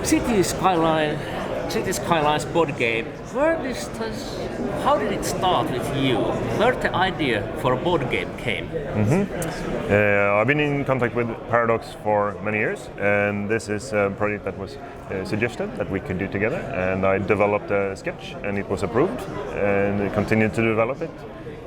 Cities Skylines Board Game. How did it start with you? Where the idea for a board game came? I've been in contact with Paradox for many years, and this is a project that was suggested that we could do together, and I developed a sketch and it was approved and continued to develop it.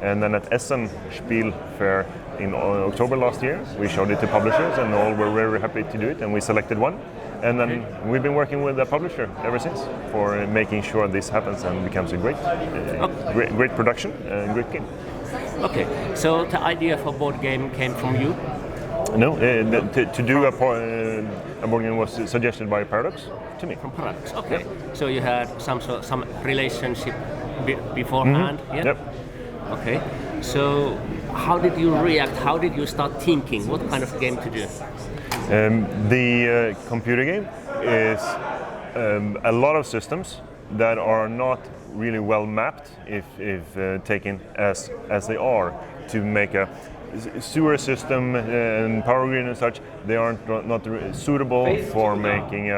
And then at Essen Spiel Fair in October last year, we showed it to publishers and all were very happy to do it, and we selected one. And then we've been working with the publisher ever since for making sure this happens and becomes a great production and great game. Okay, so the idea for board game came from you? No, to do a board game was suggested by Paradox to me. From Paradox, okay. Yep. So you had some relationship beforehand? Mm-hmm. Yeah? Yep. Okay, so how did you react? How did you start thinking? What kind of game to do? The computer game is a lot of systems that are not really well mapped if taken as they are to make a sewer system and power grid and such. They aren't not suitable for making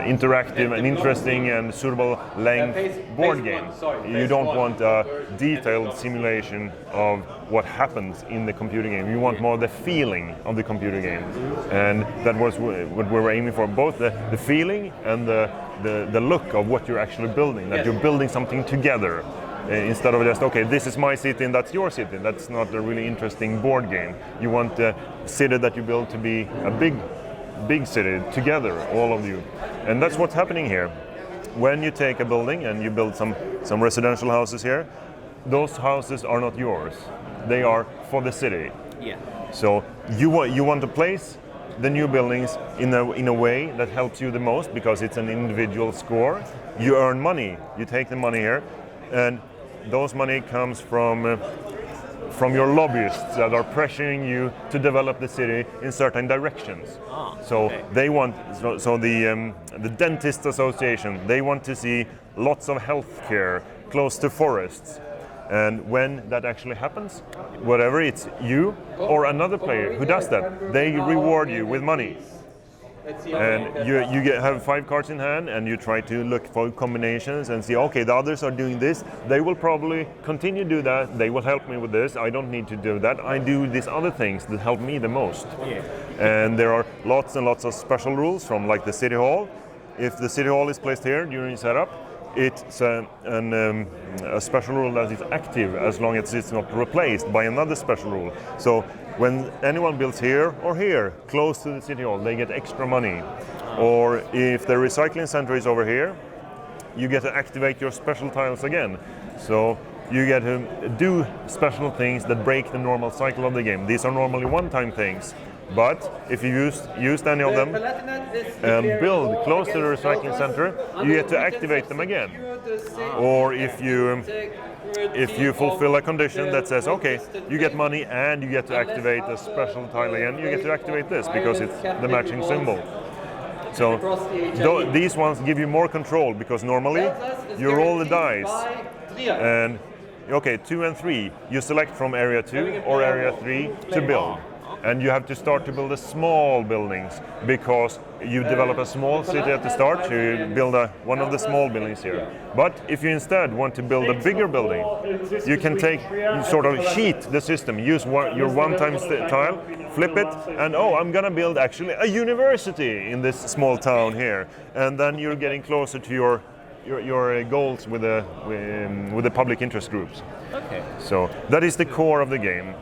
interactive and interesting and suitable length board game. You don't want a detailed simulation of what happens in the computer game. You want more the feeling of the computer game, and that was what we were aiming for. Both the feeling and the look of what you're actually building. That you're building something together. Instead of just, okay, this is my city and that's your city. That's not a really interesting board game. You want the city that you build to be a big city together, all of you. And that's what's happening here. When you take a building and you build some residential houses here, those houses are not yours. They are for the city. Yeah. So you want to place the new buildings in a way that helps you the most because it's an individual score. You earn money. You take the money here, and those money comes from your lobbyists that are pressuring you to develop the city in certain directions. So they want the Dentist Association, they want to see lots of healthcare close to forests. And when that actually happens, whatever it's you or another player who does that, they reward you with money. And you have 5 cards in hand and you try to look for combinations and see, okay, the others are doing this, they will probably continue to do that, they will help me with this, I don't need to do that, I do these other things that help me the most. Yeah. And there are lots and lots of special rules from like the City Hall. If the City Hall is placed here during setup, it's a special rule that is active as long as it's not replaced by another special rule. So when anyone builds here or here, close to the City Hall, they get extra money. Or if the recycling center is over here, you get to activate your special tiles again. So you get to do special things that break the normal cycle of the game. These are normally one-time things. But if you used any of them and build close to the recycling center, you get to activate them again. Or if you fulfill a condition that says, okay, you get money and you get to activate a special tile again, you get to activate this because it's the matching symbol. So these ones give you more control because normally you roll the dice and, okay, 2 and 3, you select from area 2 or area 3 to build. And you have to start to build the small buildings because you develop a small city at the start, so you build one of the small buildings here. But if you instead want to build a bigger building, you can sort of cheat the system, use your one-time tile, flip it, and I'm gonna build actually a university in this small town here. And then you're getting closer to your goals with the public interest groups. Okay. So that is the core of the game.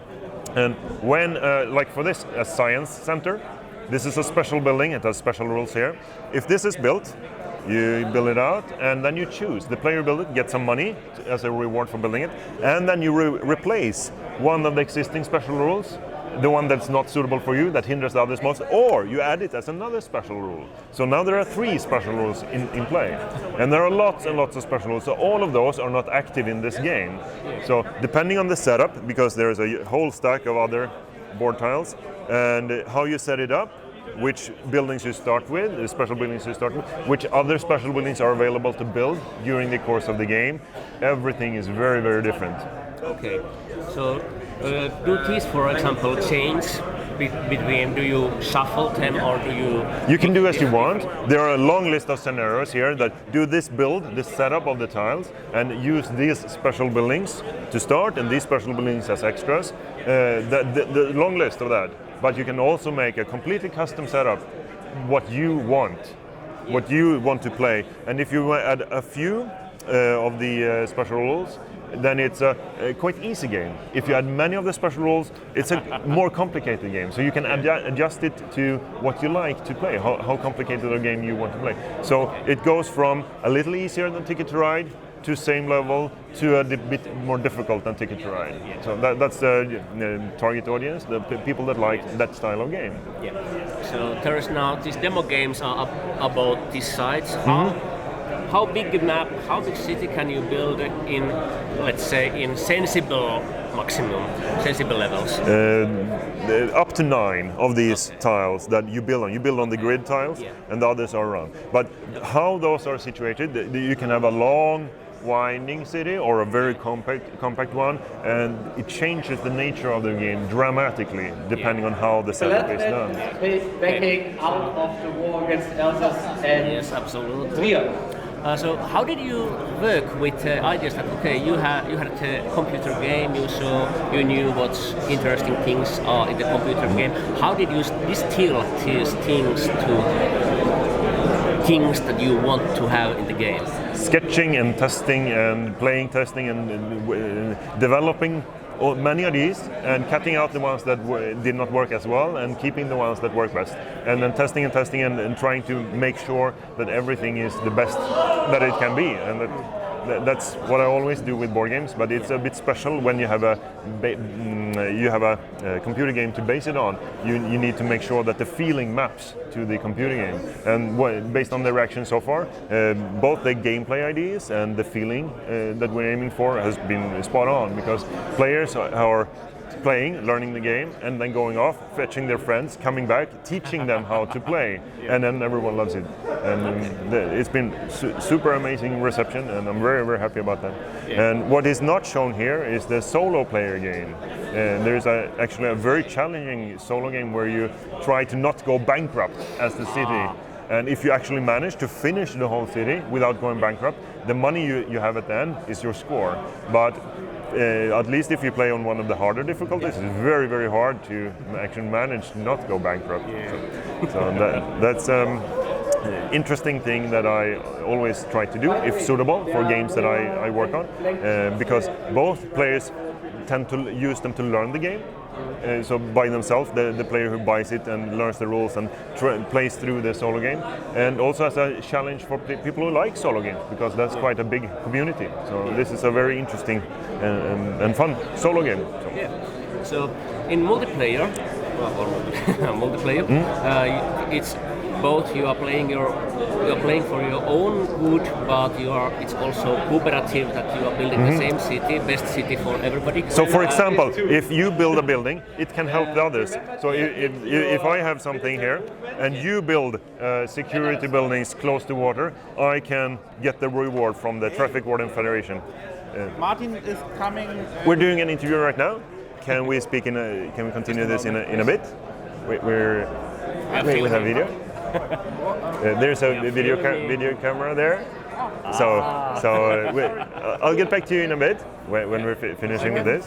And when, like for this, a science center, this is a special building, it has special rules here. If this is built, you build it out and then you choose. The player build it, get some money as a reward for building it, and then you replace one of the existing special rules, the one that's not suitable for you, that hinders the others most, or you add it as another special rule. So now there are 3 special rules in play. And there are lots and lots of special rules, so all of those are not active in this game. So depending on the setup, because there is a whole stack of other board tiles, and how you set it up, which buildings you start with, the special buildings you start with, which other special buildings are available to build during the course of the game, everything is very, very different. Okay, so do these, for example, change between? Do you shuffle them or do you? You can do as you want. There are a long list of scenarios here that do this build, this setup of the tiles, and use these special buildings to start, and these special buildings as extras. The long list of that. But you can also make a completely custom setup, what you want to play. And if you add a few of the special rules, then it's a quite easy game. If you add many of the special rules, it's a more complicated game. So you can adjust it to what you like to play, how complicated a game you want to play. So it goes from a little easier than Ticket to Ride to same level to a bit more difficult than Ticket to Ride. So that's the target audience, the people that like that style of game. Yeah. So there is now these demo games are about these sites. How big a map, how big city can you build in, let's say, in sensible levels? Up to 9 of these tiles that you build on. You build on the grid tiles, and the others are around. But how those are situated, you can have a long, winding city or a very compact one, and it changes the nature of the game dramatically depending on how the setup is done. Backing out of the war against Elsa's and yes, absolutely. So how did you work with ideas that you had a computer game, you knew what interesting things are in the computer game. How did you distill these things to things that you want to have in the game? Sketching and testing and playing testing and developing many of these and cutting out the ones that did not work as well and keeping the ones that work best. And then testing and trying to make sure that everything is the best that it can be. And that's what I always do with board games, but it's a bit special when you have a computer game to base it on. You need to make sure that the feeling maps to the computer game. And based on the reaction so far, both the gameplay ideas and the feeling that we're aiming for has been spot on, because players are playing, learning the game, and then going off, fetching their friends, coming back, teaching them how to play, and then everyone loves it. And it's been super amazing reception, and I'm very, very happy about that. Yeah. And what is not shown here is the solo player game. There's actually a very challenging solo game where you try to not go bankrupt as the city. And if you actually manage to finish the whole city without going bankrupt, the money you have at the end is your score. But at least if you play on one of the harder difficulties, it's very, very hard to actually manage to not go bankrupt. Yeah. So that's interesting thing that I always try to do, if suitable, for games that I work on, because both players tend to use them to learn the game. So by themselves, the player who buys it and learns the rules and plays through the solo game, and also as a challenge for people who like solo games, because that's quite a big community. So this is a very interesting and fun solo game. So. Yeah. So in multiplayer, it's both you are playing for your own good, but it's also cooperative, that you are building the same city, best city for everybody. So for example, if you build a building, it can help the others. So if I have something here and you build security buildings close to water, I can get the reward from the Traffic Warden Federation. Martin is coming. We're doing an interview right now. Can we speak can we continue this in a bit? We have video. There's a video camera there. So I'll get back to you in a bit when we're finishing with this.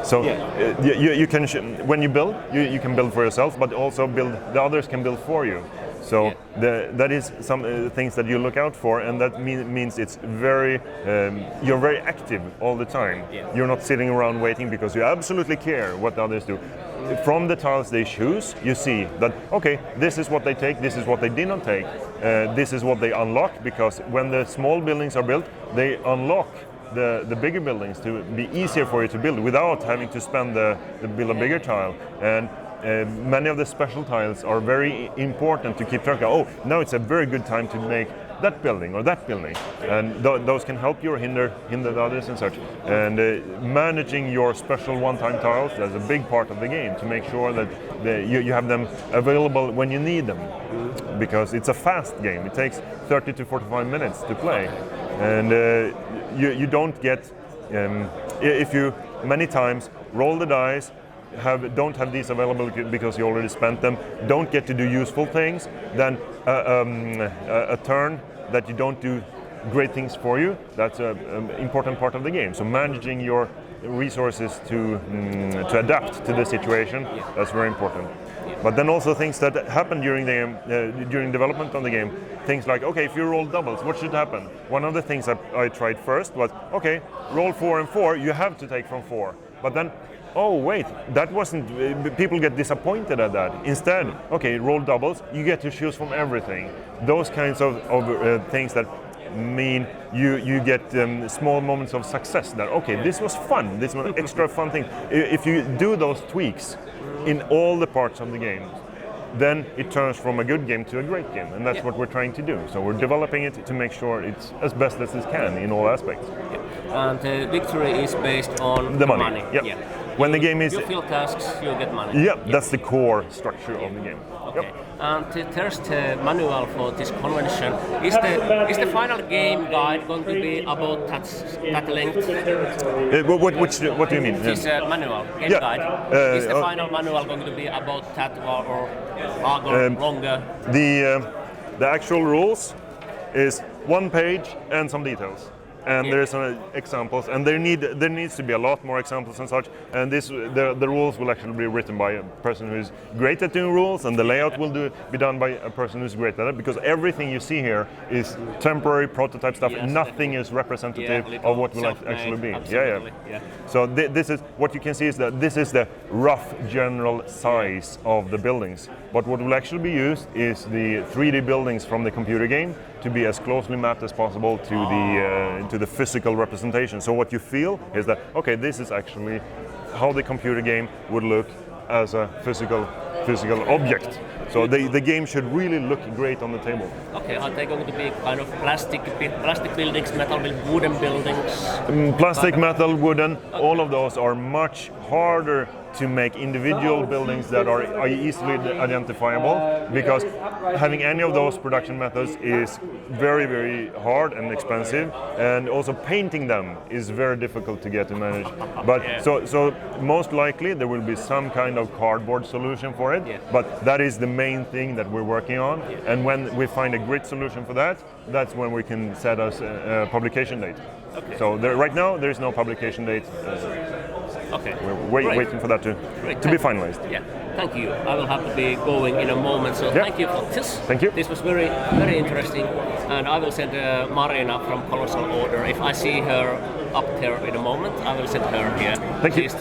So you can when you build, you can build for yourself, but also the others can build for you. So that is some things that you look out for, and that means it's very you're very active all the time. You're not sitting around waiting because you absolutely care what the others do. From the tiles they choose, you see that, okay, this is what they take, this is what they did not take, this is what they unlock, because when the small buildings are built, they unlock the bigger buildings to be easier for you to build without having to spend the build a bigger tile. And many of the special tiles are very important to keep track of. Oh, now it's a very good time to make that building or that building, and those can help you or hinder the others and such. And managing your special one-time tiles, that's a big part of the game, to make sure that you have them available when you need them, because it's a fast game. It takes 30 to 45 minutes to play, and you don't get if you many times roll the dice, don't have these available because you already spent them, don't get to do useful things, then a turn that you don't do great things for you, that's an important part of the game. So managing your resources to adapt to the situation, that's very important. But then also things that happen during the during development of the game, things like, okay, if you roll doubles, what should happen? One of the things I tried first was, okay, roll 4 and 4, you have to take from 4. But then, oh wait, that wasn't, people get disappointed at that. Instead, okay, roll doubles, you get to choose from everything. Those kinds of things that mean you get small moments of success that, okay, this was fun, this was an extra fun thing. If you do those tweaks in all the parts of the game, then it turns from a good game to a great game, and that's what we're trying to do. So we're developing it to make sure it's as best as it can in all aspects. And victory is based on the money. Yeah. When the game is... You fill tasks, you get money. Yeah, that's the core structure of the game. Okay. Yep. And there's the manual for this convention. Is the final game guide going to be about that length? What do you mean? This manual, game guide. Is the final manual going to be about that or longer? The actual rules is 1 page and some details. And there's some examples, and there needs to be a lot more examples and such. And the rules will actually be written by a person who's great at doing rules, and the layout will be done by a person who's great at it. Because everything you see here is temporary prototype stuff. Yes, nothing is representative of what will actually be. Yeah. So this is what you can see is that this is the rough general size of the buildings. But what will actually be used is the 3D buildings from the computer game to be as closely mapped as possible to the physical representation. So what you feel is that, okay, this is actually how the computer game would look as a physical object. So the game should really look great on the table. Okay, are they going to be kind of plastic buildings, metal wooden buildings? Plastic, metal, wooden, all of those are much harder to make individual buildings that are easily identifiable, because having any of those production methods is very, very hard and expensive, and also painting them is very difficult to get to manage. But so most likely there will be some kind of cardboard solution for it, but that is the main thing that we're working on. And when we find a great solution for that, that's when we can set us a publication date. Okay. So right now there is no publication date. Okay. We're waiting for that to be finalized. Yeah, thank you. I will have to be going in a moment, so thank you for this. Thank you. This was very, very interesting, and I will send Marina from Colossal Order. If I see her up there in a moment, I will send her here. Thank you. She's